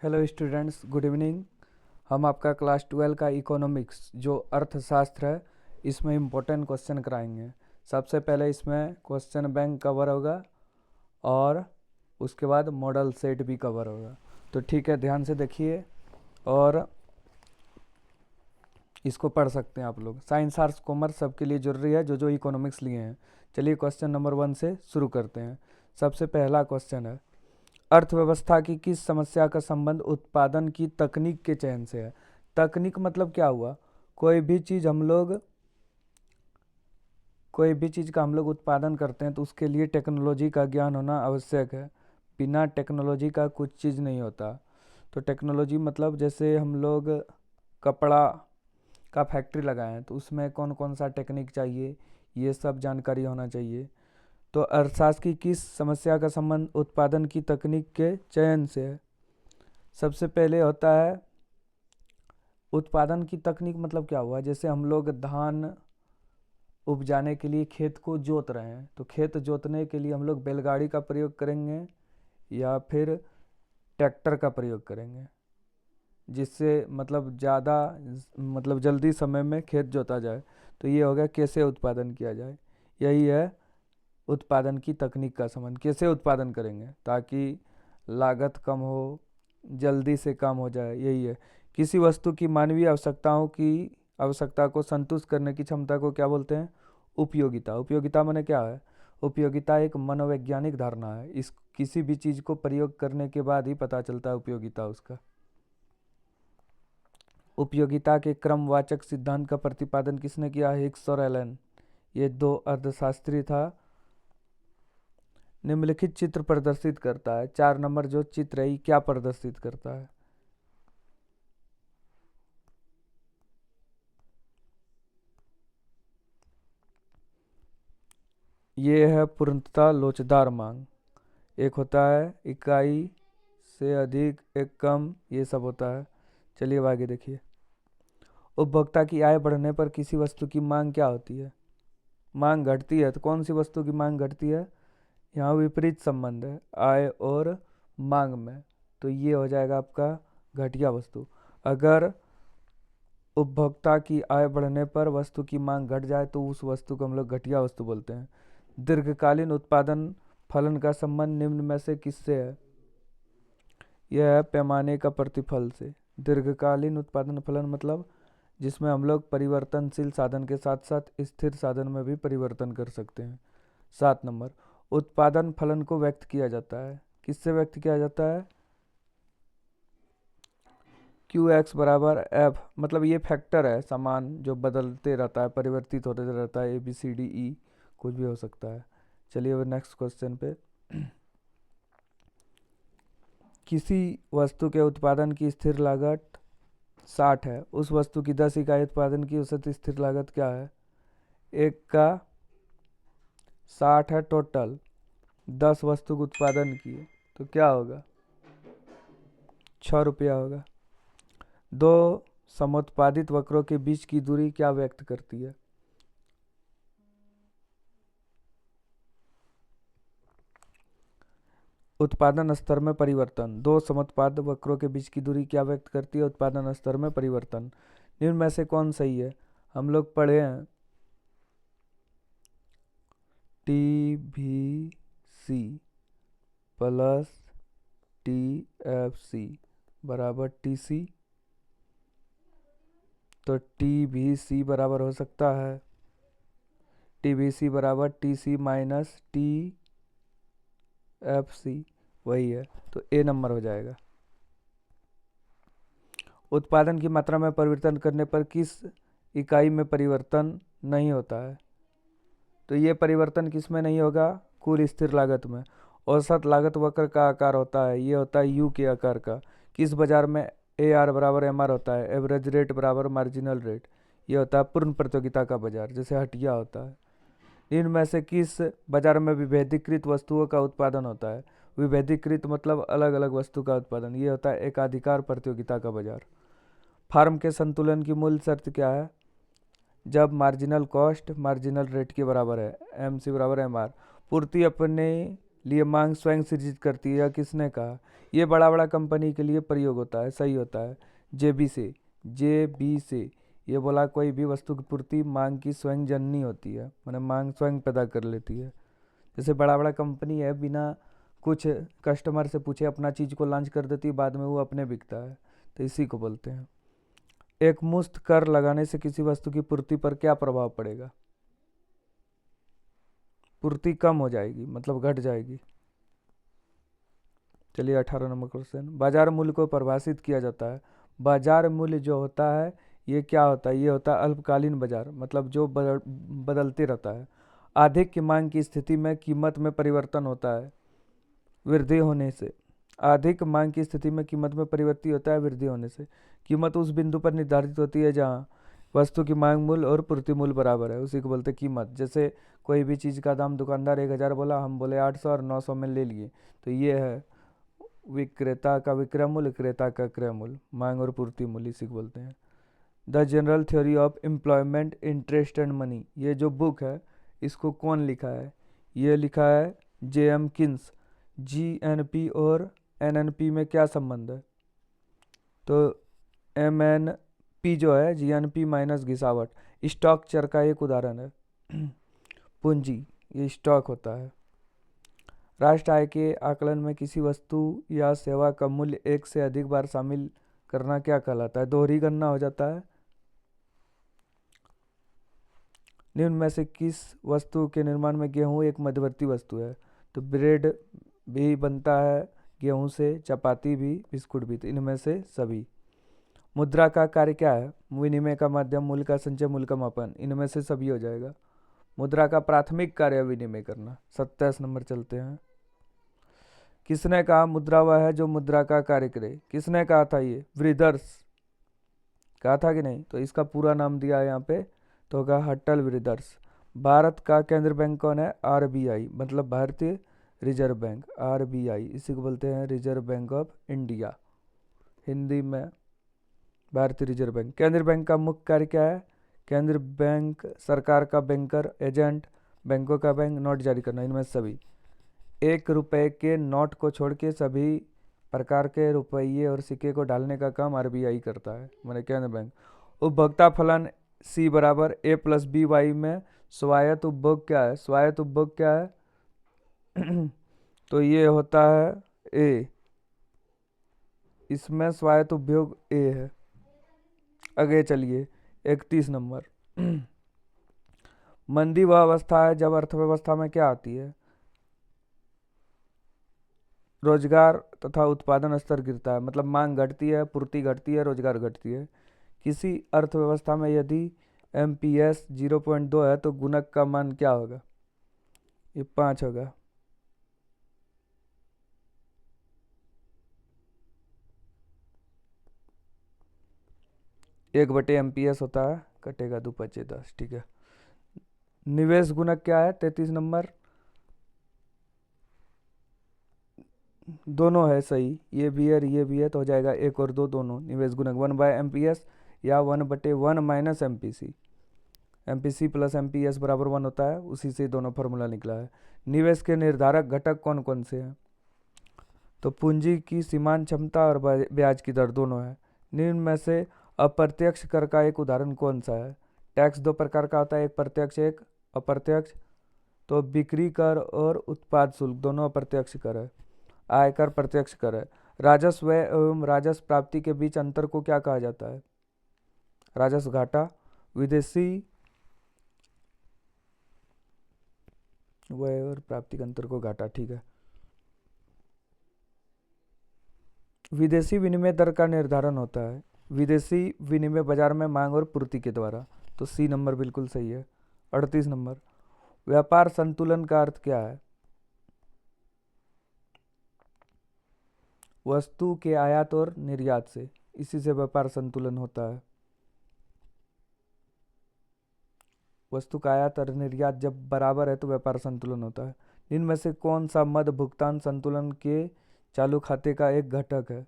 Hello students, good evening. हम आपका class 12 का इकोनॉमिक्स जो अर्थशास्त्र है इसमें इम्पोर्टेंट क्वेश्चन कराएंगे। सबसे पहले इसमें क्वेश्चन बैंक कवर होगा और उसके बाद मॉडल सेट भी कवर होगा। तो ठीक है, ध्यान से देखिए और इसको पढ़ सकते हैं आप लोग। साइंस आर्ट्स कॉमर्स सबके लिए जरूरी है जो जो इकोनॉमिक्स लिए हैं। चलिए क्वेश्चन नंबर 1 से शुरू करते हैं। सबसे पहला क्वेश्चन है, अर्थव्यवस्था की किस समस्या का संबंध उत्पादन की तकनीक के चयन से है। तकनीक मतलब क्या हुआ? कोई भी चीज़ का हम लोग उत्पादन करते हैं तो उसके लिए टेक्नोलॉजी का ज्ञान होना आवश्यक है। बिना टेक्नोलॉजी का कुछ चीज़ नहीं होता। तो टेक्नोलॉजी मतलब जैसे हम लोग कपड़ा का फैक्ट्री लगाए हैं तो उसमें कौन कौन सा टेक्निक चाहिए, ये सब जानकारी होना चाहिए। तो अर्थशास्त्र की किस समस्या का संबंध उत्पादन की तकनीक के चयन से है? सबसे पहले होता है उत्पादन की तकनीक मतलब क्या हुआ? जैसे हम लोग धान उपजाने के लिए खेत को जोत रहे हैं तो खेत जोतने के लिए हम लोग बैलगाड़ी का प्रयोग करेंगे या फिर ट्रैक्टर का प्रयोग करेंगे, जिससे मतलब ज़्यादा जल्दी समय में खेत जोता जाए। तो ये हो गया कैसे उत्पादन किया जाए। यही है उत्पादन की तकनीक का संबंध। कैसे उत्पादन करेंगे ताकि लागत कम हो, जल्दी से काम हो जाए, यही है। किसी वस्तु की मानवीय आवश्यकता को संतुष्ट करने की क्षमता को क्या बोलते हैं? उपयोगिता। उपयोगिता माने क्या है? उपयोगिता एक मनोवैज्ञानिक धारणा है। इस किसी भी चीज़ को प्रयोग करने के बाद ही पता चलता है उपयोगिता उसका। उपयोगिता के क्रमवाचक सिद्धांत का प्रतिपादन किसने किया? हिग्स और एलन। ये दो अर्थशास्त्री था। निम्नलिखित चित्र प्रदर्शित करता है। 4 नंबर जो चित्र है ये क्या प्रदर्शित करता है? ये है पूर्णतः लोचदार मांग। एक होता है इकाई से अधिक, एक कम, ये सब होता है। चलिए अब आगे देखिए। उपभोक्ता की आय बढ़ने पर किसी वस्तु की मांग क्या होती है? मांग घटती है। तो कौन सी वस्तु की मांग घटती है? यहाँ विपरीत संबंध है आय और मांग में, तो ये हो जाएगा आपका घटिया वस्तु। अगर उपभोक्ता की आय बढ़ने पर वस्तु की मांग घट जाए तो उस वस्तु को हम लोग घटिया वस्तु बोलते हैं। दीर्घकालीन उत्पादन फलन का संबंध निम्न में से किससे है? यह है पैमाने का प्रतिफल से। दीर्घकालीन उत्पादन फलन मतलब जिसमें हम लोग परिवर्तनशील साधन के साथ साथ स्थिर साधन में भी परिवर्तन कर सकते हैं। 7 नंबर, उत्पादन फलन को व्यक्त किया जाता है। किससे व्यक्त किया जाता है? क्यू एक्स बराबर एफ, मतलब ये फैक्टर है समान जो बदलते रहता है, परिवर्तित होते रहता है। A B C D E कुछ भी हो सकता है। चलिए अब नेक्स्ट क्वेश्चन पे। किसी वस्तु के उत्पादन की स्थिर लागत 60 है, उस वस्तु की 10 इकाई उत्पादन की औसत स्थिर लागत क्या है? एक का 60 है टोटल, 10 वस्तु के उत्पादन की है, तो क्या होगा? 6 रुपया होगा। दो समुत्पादित वक्रों के बीच की दूरी क्या व्यक्त करती है? उत्पादन स्तर में परिवर्तन। दो समुत्पाद वक्रों के बीच की दूरी क्या व्यक्त करती है? उत्पादन स्तर में परिवर्तन। निम्न में से कौन सही है? हम लोग पढ़े हैं T V C plus T F C बराबर टी सी। तो टी भी सी बराबर हो सकता है टी भी सी बराबर T C minus T F C, वही है। तो ए नंबर हो जाएगा। उत्पादन की मात्रा में परिवर्तन करने पर किस इकाई में परिवर्तन नहीं होता है? तो ये परिवर्तन किस में नहीं होगा? कुल स्थिर लागत में। औसत लागत वक्र का आकार होता है, ये होता है यू के आकार का। किस बाजार में ए आर बराबर एम आर होता है? एवरेज रेट बराबर मार्जिनल रेट। ये होता है पूर्ण प्रतियोगिता का बाजार, जैसे हटिया होता है। इनमें से किस बाजार में विभेदीकृत वस्तुओं का उत्पादन होता है? विभेदीकृत मतलब अलग अलग वस्तु का उत्पादन, ये होता है एकाधिकार प्रतियोगिता का बाजार। फार्म के संतुलन की मूल शर्त क्या है? जब मार्जिनल कॉस्ट मार्जिनल रेट के बराबर है, एम सी बराबर एम आर। पूर्ति अपने लिए मांग स्वयं सृजित करती है, या किसने कहा? ये बड़ा बड़ा कंपनी के लिए प्रयोग होता है, सही होता है। जे बी से ये बोला कोई भी वस्तु की पूर्ति मांग की स्वयं जननी होती है, मैंने मांग स्वयं पैदा कर लेती है। जैसे बड़ा बड़ा कंपनी है, बिना कुछ कस्टमर से पूछे अपना चीज़ को लॉन्च कर देती है, बाद में वो अपने बिकता है, तो इसी को बोलते हैं। एक मुश्त कर लगाने से किसी वस्तु की पूर्ति पर क्या प्रभाव पड़ेगा? पूर्ति कम हो जाएगी, मतलब घट जाएगी। चलिए 18 नंबर क्वेश्चन, बाजार मूल्य को परिभाषित किया जाता है। बाजार मूल्य जो होता है ये क्या होता है? ये होता है अल्पकालीन बाजार, मतलब जो बदलते रहता है। अधिक की मांग की स्थिति में कीमत में परिवर्तन होता है वृद्धि होने से। अधिक मांग की स्थिति में कीमत में परिवर्तन होता है वृद्धि होने से। कीमत उस बिंदु पर निर्धारित होती है जहाँ वस्तु की मांग मूल्य और पूर्ति मूल्य बराबर है, उसी को बोलते हैं कीमत। जैसे कोई भी चीज़ का दाम दुकानदार 1000 बोला, हम बोले 800 और 900 में ले लिए, तो ये है विक्रेता का विक्रय मूल्य, क्रेता का क्रय मूल्य, मांग और पूर्ति मूल्य, इसी को बोलते हैं। The general theory of employment interest and money, ये जो बुक है इसको कौन लिखा है? ये लिखा है J.M. किन्स। GNP और NNP में क्या संबंध है? तो MNP जो है GNP माइनस घिसावट, स्टॉक चर का एक उदाहरण है। पूंजी ये स्टॉक होता है। राष्ट्र आय के आकलन में किसी वस्तु या सेवा का मूल्य एक से अधिक बार शामिल करना क्या कहलाता है? दोहरी गणना हो जाता है। निम्न में से किस वस्तु के निर्माण में गेहूं एक मध्यवर्ती वस्तु है? तो ब्रेड भी बनता है गेहूं से, चपाती भी, बिस्कुट भी, तो इनमें से सभी। मुद्रा का कार्य क्या है? विनिमय का माध्यम, मूल्य का संचय, मूल्य का मापन, इनमें से सभी हो जाएगा। मुद्रा का प्राथमिक कार्य विनिमय करना। 27 नंबर चलते हैं। किसने कहा मुद्रा वह है जो मुद्रा का कार्य करे? किसने कहा था? ये ब्रिदर्स कहा था कि नहीं? तो इसका पूरा नाम दिया है यहाँ पे, तो होगा हट्टल ब्रिदर्स। भारत का केंद्रीय बैंक कौन है? RBI, मतलब भारतीय रिजर्व बैंक, RBI, इसी को बोलते हैं reserve bank of India, Hindi में भारतीय रिजर्व बैंक। केंद्रीय बैंक का मुख्य कार्य क्या है? केंद्रीय बैंक सरकार का बैंकर, एजेंट, बैंकों का बैंक, नोट जारी करना, इनमें सभी। 1 रुपए के नोट को छोड़ के सभी प्रकार के रुपये और सिक्के को डालने का काम RBI करता है, माने केंद्रीय बैंक। उपभोक्ता फलन C बराबर A+B/Y में स्वायत्त उपभोग क्या है? स्वायत्त उपभोग क्या है? तो ये होता है A, इसमें स्वायत्त उपभोग A है। आगे चलिए 31 नंबर। मंदी वह अवस्था है जब अर्थव्यवस्था में क्या आती है? रोजगार तथा उत्पादन स्तर गिरता है, मतलब मांग घटती है, पूर्ति घटती है, रोजगार घटती है। किसी अर्थव्यवस्था में यदि MPS 0.2 है तो गुणक का मान क्या होगा? ये 5 होगा। एक बटे MPS होता है, कटेगा 2 5 10, ठीक है। निवेश गुणक क्या है? 33 नंबर। दोनों है सही, ये भी है ये भी है, तो हो जाएगा 1 और 2 दोनों। निवेश गुणक 1/MPS या 1/1 minus MPC, MPC plus MPS बराबर 1 होता है, उसी से दोनों फार्मूला निकला है। निवेश के निर्धारक घटक कौन कौन से हैं? तो पूंजी की सीमांत क्षमता और ब्याज की दर दोनों है। निम्न में से अप्रत्यक्ष कर का एक उदाहरण कौन सा है? टैक्स 2 प्रकार का होता है, एक प्रत्यक्ष एक अप्रत्यक्ष। तो बिक्री कर और उत्पाद शुल्क दोनों अप्रत्यक्ष कर है। आयकर प्रत्यक्ष कर है। राजस्व व्यय एवं राजस्व प्राप्ति के बीच अंतर को क्या कहा जाता है? राजस्व घाटा। विदेशी व्यय और प्राप्ति के अंतर को घाटा, ठीक है। विदेशी विनिमय दर का निर्धारण होता है विदेशी विनिमय बाजार में मांग और पूर्ति के द्वारा, तो C नंबर बिल्कुल सही है। 38 नंबर, व्यापार संतुलन का अर्थ क्या है? वस्तु के आयात और निर्यात से, इसी से व्यापार संतुलन होता है। वस्तु का आयात और निर्यात जब बराबर है तो व्यापार संतुलन होता है। इनमें से कौन सा मद भुगतान संतुलन के चालू खाते का एक घटक है?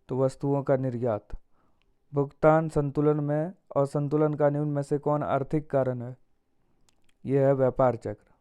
तो वस्तुओं का निर्यात। भुगतान संतुलन में असंतुलन का निम्न में से कौन आर्थिक कारण है? यह है व्यापार चक्र।